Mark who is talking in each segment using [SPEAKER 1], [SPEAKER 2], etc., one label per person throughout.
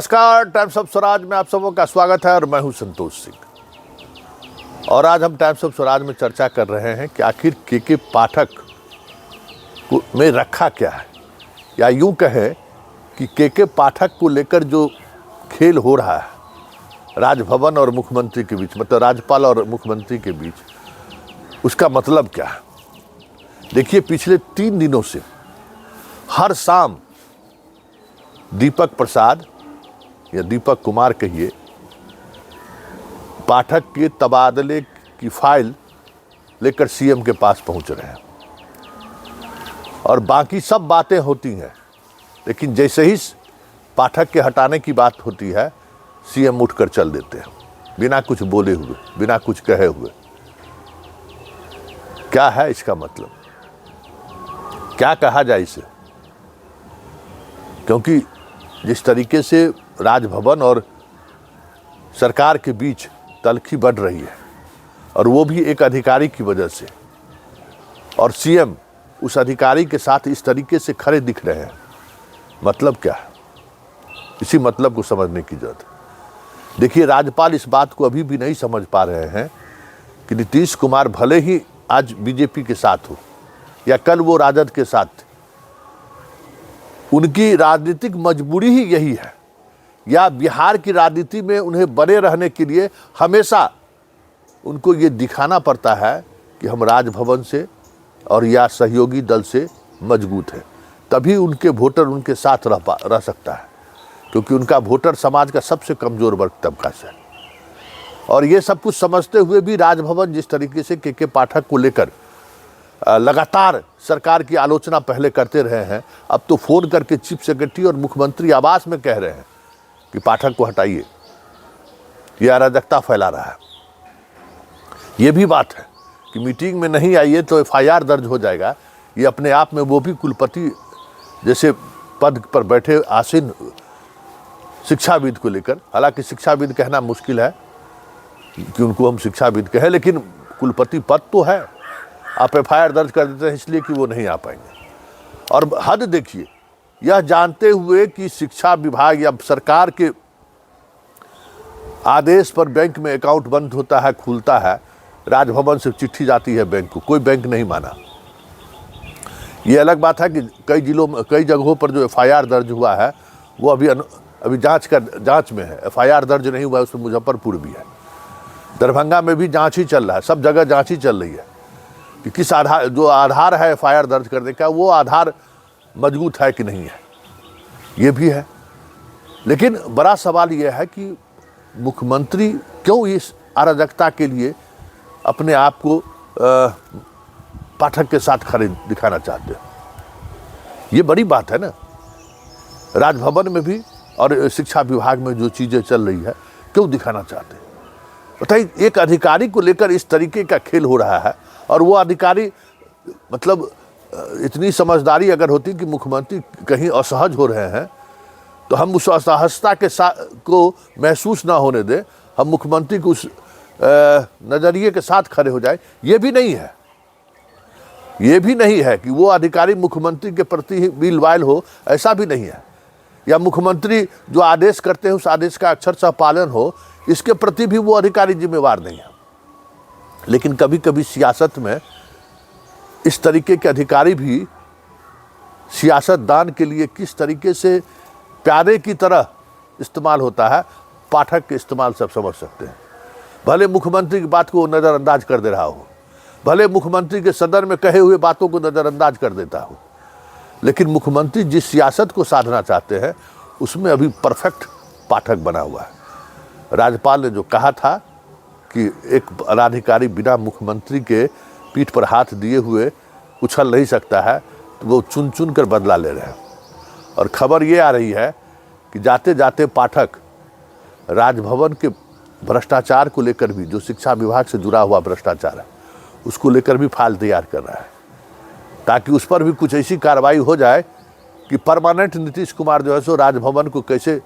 [SPEAKER 1] नमस्कार, times of Swaraj में आप सबों का स्वागत है और मैं हूं संतोष सिंह। और आज हम टाइम्स ऑफ स्वराज में चर्चा कर रहे हैं कि आखिर के पाठक में रखा क्या है, या यूं कहें कि के पाठक को लेकर जो खेल हो रहा है राजभवन और मुख्यमंत्री के बीच, मतलब राज्यपाल और मुख्यमंत्री के बीच, उसका मतलब क्या है। देखिए, पिछले 3 दिनों से हर शाम दीपक प्रसाद या दीपक कुमार कहिए, पाठक के तबादले की फाइल लेकर सीएम के पास पहुंच रहे हैं और बाकी सब बातें होती हैं, लेकिन जैसे ही पाठक के हटाने की बात होती है सीएम उठकर चल देते हैं, बिना कुछ बोले हुए, बिना कुछ कहे हुए। क्या है इसका मतलब, क्या कहा जाए इसे? क्योंकि जिस तरीके से राजभवन और सरकार के बीच तल्खी बढ़ रही है, और वो भी एक अधिकारी की वजह से, और सीएम उस अधिकारी के साथ इस तरीके से खड़े दिख रहे हैं, मतलब क्या है? इसी मतलब को समझने की जरूरत है। देखिए, राज्यपाल इस बात को अभी भी नहीं समझ पा रहे हैं कि नीतीश कुमार भले ही आज बीजेपी के साथ हो या कल वो राजद के साथ थे, उनकी राजनीतिक मजबूरी ही यही है, या बिहार की राजनीति में उन्हें बने रहने के लिए हमेशा उनको ये दिखाना पड़ता है कि हम राजभवन से और या सहयोगी दल से मजबूत हैं, तभी उनके वोटर उनके साथ रह सकता है, क्योंकि उनका वोटर समाज का सबसे कमज़ोर वर्ग तबका से है। और ये सब कुछ समझते हुए भी राजभवन जिस तरीके से के पाठक को लेकर लगातार सरकार की आलोचना पहले करते रहे हैं, अब तो फ़ोन करके चीफ सेक्रेटरी और मुख्यमंत्री आवास में कह रहे हैं कि पाठक को हटाइए, यह अराजकता फैला रहा है। ये भी बात है कि मीटिंग में नहीं आइए तो एफआईआर दर्ज हो जाएगा। ये अपने आप में, वो भी कुलपति जैसे पद पर बैठे आसीन शिक्षाविद को लेकर, हालांकि शिक्षाविद कहना मुश्किल है कि उनको हम शिक्षाविद कहें, लेकिन कुलपति पद तो है। आप एफआईआर दर्ज कर देते हैं इसलिए कि वो नहीं आ पाएंगे। और हद देखिए, यह जानते हुए कि शिक्षा विभाग या सरकार के आदेश पर बैंक में अकाउंट बंद होता है, खुलता है, राजभवन से चिट्ठी जाती है बैंक को, कोई बैंक नहीं माना। ये अलग बात है कि कई जिलों में, कई जगहों पर जो एफआईआर दर्ज हुआ है वो अभी जांच में है। एफआईआर दर्ज नहीं हुआ है, उसमें मुजफ्फरपुर भी है, दरभंगा में भी जांच ही चल रहा है, सब जगह जांच ही चल रही है कि किस आधार, जो आधार है एफआईआर दर्ज करने का, वो आधार मजबूत है कि नहीं है, ये भी है। लेकिन बड़ा सवाल यह है कि मुख्यमंत्री क्यों इस अराजकता के लिए अपने आप को पाठक के साथ खड़े दिखाना चाहते हैं? ये बड़ी बात है ना। राजभवन में भी और शिक्षा विभाग में जो चीज़ें चल रही है, क्यों दिखाना चाहते हैं? बताइए, एक अधिकारी को लेकर इस तरीके का खेल हो रहा है, और वो अधिकारी, मतलब इतनी समझदारी अगर होती कि मुख्यमंत्री कहीं असहज हो रहे हैं तो हम उस असहजता के साथ को महसूस ना होने दें, हम मुख्यमंत्री को उस नज़रिए के साथ खड़े हो जाए। ये भी नहीं है, ये भी नहीं है कि वो अधिकारी मुख्यमंत्री के प्रति भी लॉयल हो, ऐसा भी नहीं है, या मुख्यमंत्री जो आदेश करते हैं उस आदेश का अक्षरशः पालन हो, इसके प्रति भी वो अधिकारी जिम्मेवार नहीं है। लेकिन कभी कभी सियासत में इस तरीके के अधिकारी भी सियासतदान के लिए किस तरीके से प्यारे की तरह इस्तेमाल होता है, पाठक के इस्तेमाल सब समझ सकते हैं। भले मुख्यमंत्री की बात को नज़रअंदाज कर दे रहा हो, भले मुख्यमंत्री के सदन में कहे हुए बातों को नज़रअंदाज कर देता हो, लेकिन मुख्यमंत्री जिस सियासत को साधना चाहते हैं उसमें अभी परफेक्ट पाठक बना हुआ है। राज्यपाल ने जो कहा था कि एक पदाधिकारी बिना मुख्यमंत्री के पीठ पर हाथ दिए हुए उछल नहीं सकता है, तो वो चुन चुन कर बदला ले रहे हैं। और खबर ये आ रही है कि जाते जाते पाठक राजभवन के भ्रष्टाचार को लेकर भी, जो शिक्षा विभाग से जुड़ा हुआ भ्रष्टाचार है, उसको लेकर भी फाइल तैयार कर रहा है, ताकि उस पर भी कुछ ऐसी कार्रवाई हो जाए कि परमानेंट नीतीश कुमार जो है सो राजभवन को कैसे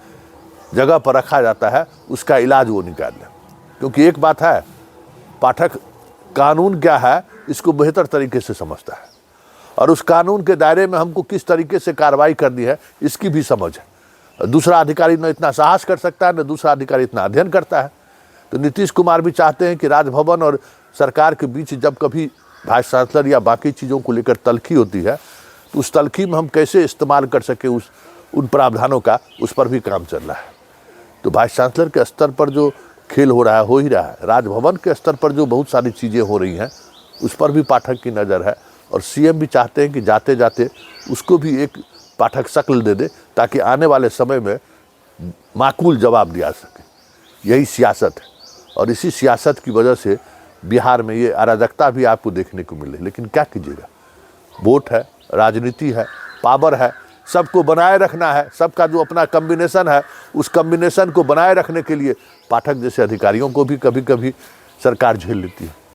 [SPEAKER 1] जगह पर रखा जाता है उसका इलाज वो निकाल लें। क्योंकि एक बात है, पाठक कानून क्या है इसको बेहतर तरीके से समझता है, और उस कानून के दायरे में हमको किस तरीके से कार्रवाई करनी है इसकी भी समझ है। दूसरा अधिकारी न इतना साहस कर सकता है, न दूसरा अधिकारी इतना अध्ययन करता है। तो नीतीश कुमार भी चाहते हैं कि राजभवन और सरकार के बीच जब कभी वाइस चांसलर या बाकी चीज़ों को लेकर तल्खी होती है, तो उस तल्खी में हम कैसे इस्तेमाल कर सके उन प्रावधानों का, उस पर भी काम चल रहा है। तो वाइस चांसलर के स्तर पर जो खेल हो रहा है, हो ही रहा है। राजभवन के स्तर पर जो बहुत सारी चीज़ें हो रही हैं, उस पर भी पाठक की नज़र है, और सीएम भी चाहते हैं कि जाते जाते उसको भी एक पाठक शक्ल दे दे, ताकि आने वाले समय में माकूल जवाब दिया सके। यही सियासत है, और इसी सियासत की वजह से बिहार में ये अराजकता भी आपको देखने को मिले। लेकिन क्या कीजिएगा, वोट है, राजनीति है, पावर है, सबको बनाए रखना है। सबका जो अपना कम्बिनेशन है, उस कम्बिनेशन को बनाए रखने के लिए पाठक जैसे अधिकारियों को भी कभी कभी सरकार झेल लेती है।